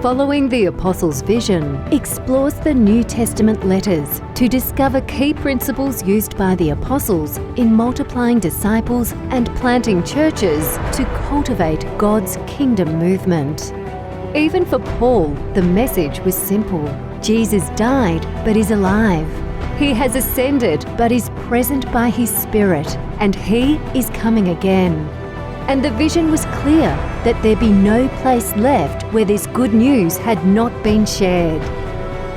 Following the Apostles' vision explores the New Testament letters to discover key principles used by the Apostles in multiplying disciples and planting churches to cultivate God's kingdom movement. Even for Paul, the message was simple. Jesus died but is alive. He has ascended but is present by His Spirit, and He is coming again. And the vision was clear that there be no place left where this good news had not been shared.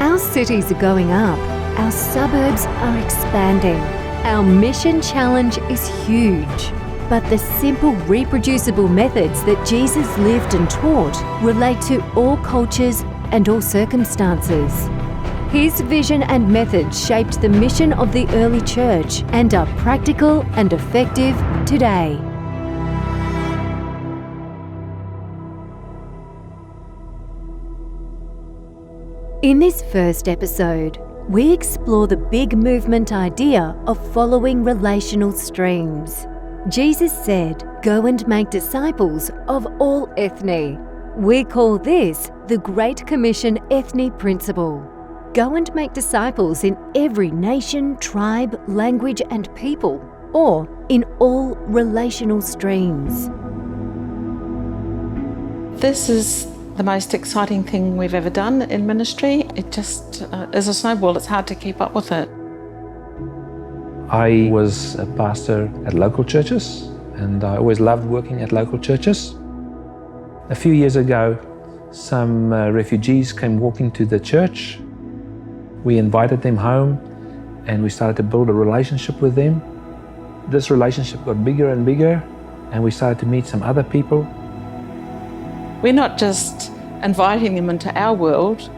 Our cities are going up, our suburbs are expanding, our mission challenge is huge. But the simple, reproducible methods that Jesus lived and taught relate to all cultures and all circumstances. His vision and methods shaped the mission of the early church and are practical and effective today. In this first episode, we explore the big movement idea of following relational streams. Jesus said, "Go and make disciples of all ethnies." We call this the Great Commission ethnie principle. Go and make disciples in every nation, tribe, language, and people, or in all relational streams. This is the most exciting thing we've ever done in ministry. It just is a snowball. It's hard to keep up with it. I was a pastor at local churches, and I always loved working at local churches. A few years ago, some refugees came walking to the church. We invited them home, and we started to build a relationship with them. This relationship got bigger and bigger, and we started to meet some other people. We're not just inviting them into our world,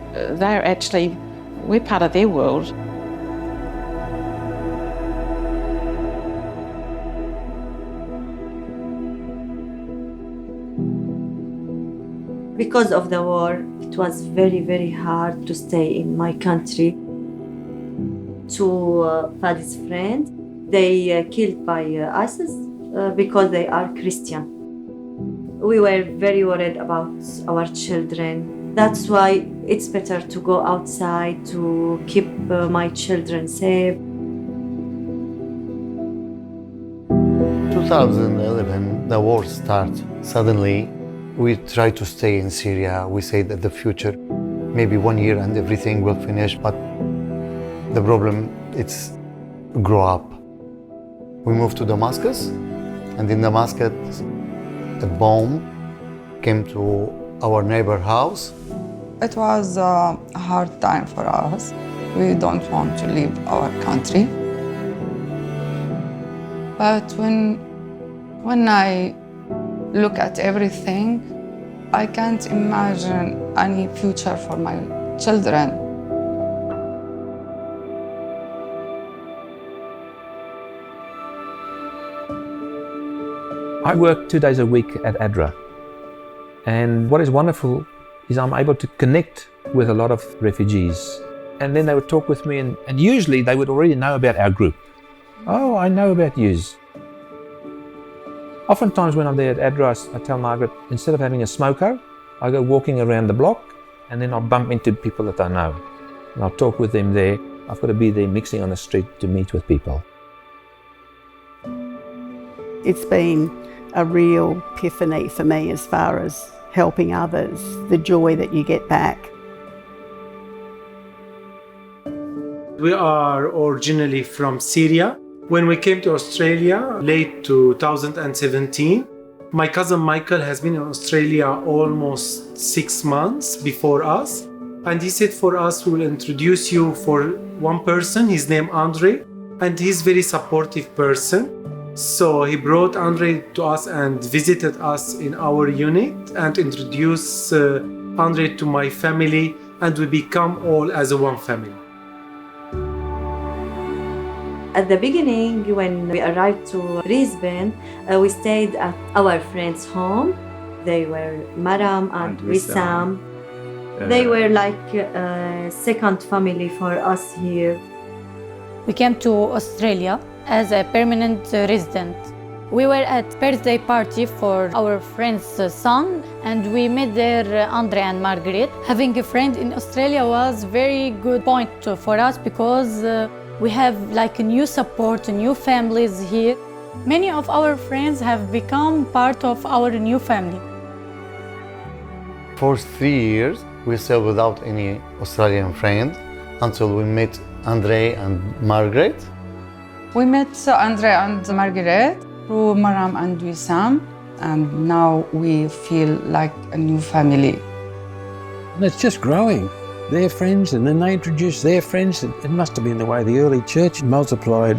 we're part of their world. Because of the war, it was very, very hard to stay in my country. Two Fadi's friends, they killed by ISIS because they are Christian. We were very worried about our children. That's why it's better to go outside to keep my children safe. 2011, the war started. Suddenly, we tried to stay in Syria. We said that the future, maybe 1 year and everything will finish, but the problem, it's grow up. We moved to Damascus, and in Damascus, a bomb came to our neighbor house. It was a hard time for us. We don't want to leave our country. But when I look at everything, I can't imagine any future for my children. I work 2 days a week at ADRA, and what is wonderful is I'm able to connect with a lot of refugees, and then they would talk with me, and usually they would already know about our group. Oh, I know about yous. Oftentimes when I'm there at ADRA, I tell Margaret, instead of having a smoko, I go walking around the block, and then I'll bump into people that I know, and I'll talk with them there. I've got to be there mixing on the street to meet with people. It's been a real epiphany for me as far as helping others, the joy that you get back. We are originally from Syria. When we came to Australia, late 2017, my cousin Michael has been in Australia almost 6 months before us. And he said for us, we will introduce you for one person, his name Andre, and he's a very supportive person. So he brought Andre to us and visited us in our unit and introduced Andre to my family, and we become all as a one family. At the beginning, when we arrived to Brisbane, we stayed at our friend's home. They were Maram and Wissam. They were like a second family for us here. We came to Australia as a permanent resident. We were at birthday party for our friend's son, and we met there Andre and Margaret. Having a friend in Australia was very good point for us because we have like a new support, new families here. Many of our friends have become part of our new family. For 3 years, we stayed without any Australian friend until we met Andre and Margaret. We met Andre and Margaret through Maram and Wissam, and now we feel like a new family. And it's just growing. Their friends, and then they introduced their friends. It must have been the way the early church multiplied.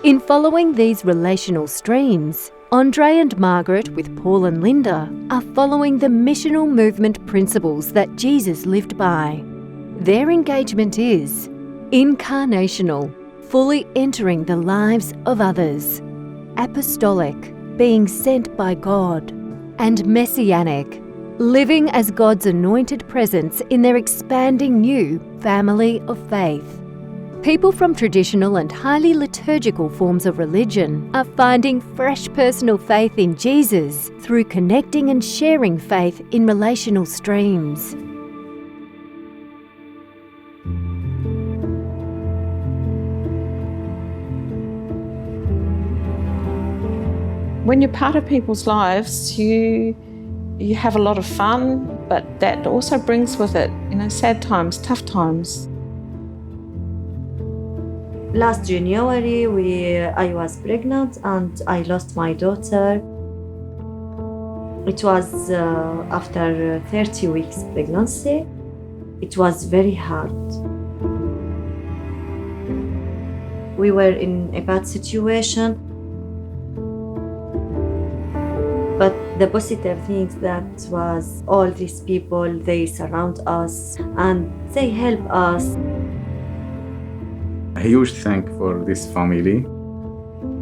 In following these relational streams, Andre and Margaret, with Paul and Linda, are following the missional movement principles that Jesus lived by. Their engagement is incarnational, fully entering the lives of others, apostolic, being sent by God, and messianic, living as God's anointed presence in their expanding new family of faith. People from traditional and highly liturgical forms of religion are finding fresh personal faith in Jesus through connecting and sharing faith in relational streams. When you're part of people's lives, you have a lot of fun, but that also brings with it, sad times, tough times. Last January, I was pregnant and I lost my daughter. It was after 30 weeks pregnancy. It was very hard. We were in a bad situation. But the positive things that was all these people, they surround us and they help us. A huge thank for this family,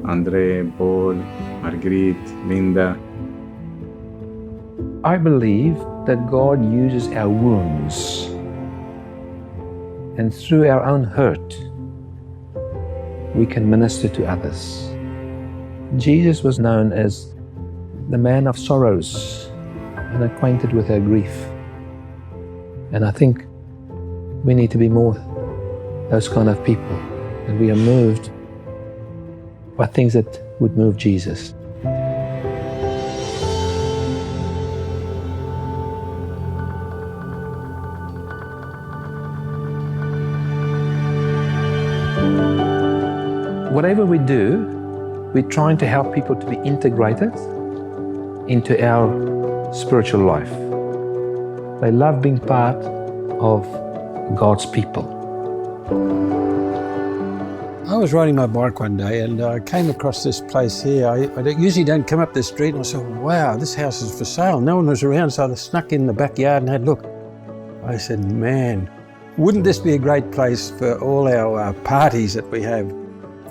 Andre, Paul, Marguerite, Linda. I believe that God uses our wounds, and through our own hurt, we can minister to others. Jesus was known as the man of sorrows and acquainted with our grief. And I think we need to be more those kind of people, and we are moved by things that would move Jesus. Whatever we do, we're trying to help people to be integrated into our spiritual life. They love being part of God's people. I was riding my bike one day and I came across this place here. I usually don't come up this street, and I said, wow, this house is for sale. No one was around, so I snuck in the backyard and had a look. I said, man, wouldn't this be a great place for all our parties that we have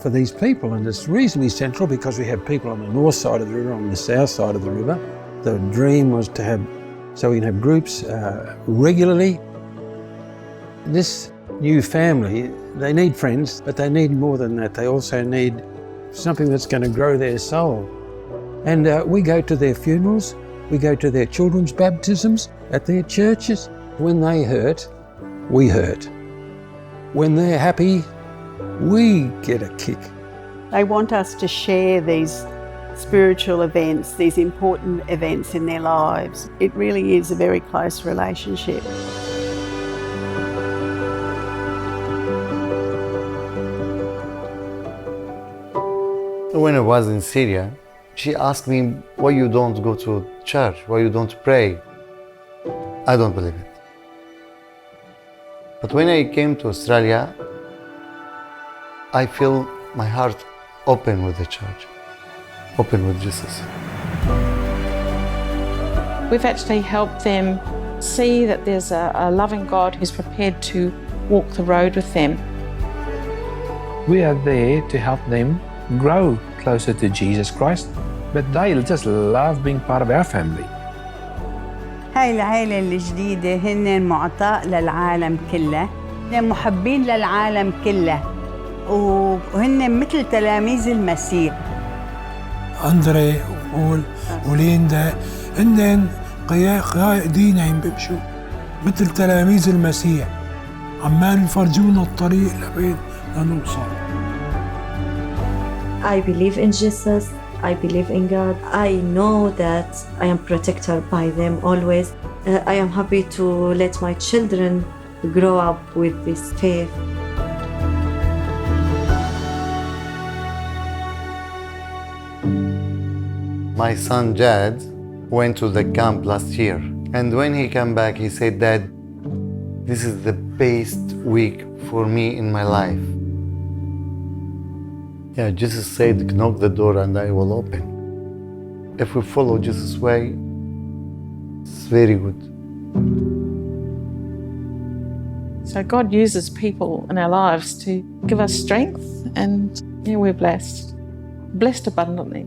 for these people? And it's reasonably central because we have people on the north side of the river, on the south side of the river. The dream was to have, so we can have groups regularly. This new family, they need friends, but they need more than that. They also need something that's going to grow their soul. And we go to their funerals, we go to their children's baptisms, at their churches. When they hurt, we hurt. When they're happy, we get a kick. They want us to share these spiritual events, these important events in their lives. It really is a very close relationship. When I was in Syria, she asked me, why you don't go to church, why you don't pray? I don't believe it. But when I came to Australia, I feel my heart open with the church, open with Jesus. We've actually helped them see that there's a loving God who's prepared to walk the road with them. We are there to help them grow closer to Jesus Christ, but they just love being part of our family. هاي العائلة الجديدة هن معطاء للعالم كله، هن محبين للعالم كله. وهن مثل تلاميذ المسيح. أندري وبول وليندا هن قائدين عم بمشوا مثل تلاميذ المسيح عمال يفرجونا الطريق لبين لنوصل. I believe in Jesus. I believe in God. I know that I am protected by them always. I am happy to let my children grow up with this faith. My son Jad went to the camp last year, and when he came back, he said, "Dad, this is the best week for me in my life." Yeah, Jesus said, "Knock the door and I will open." If we follow Jesus' way, it's very good. So God uses people in our lives to give us strength, and we're blessed abundantly.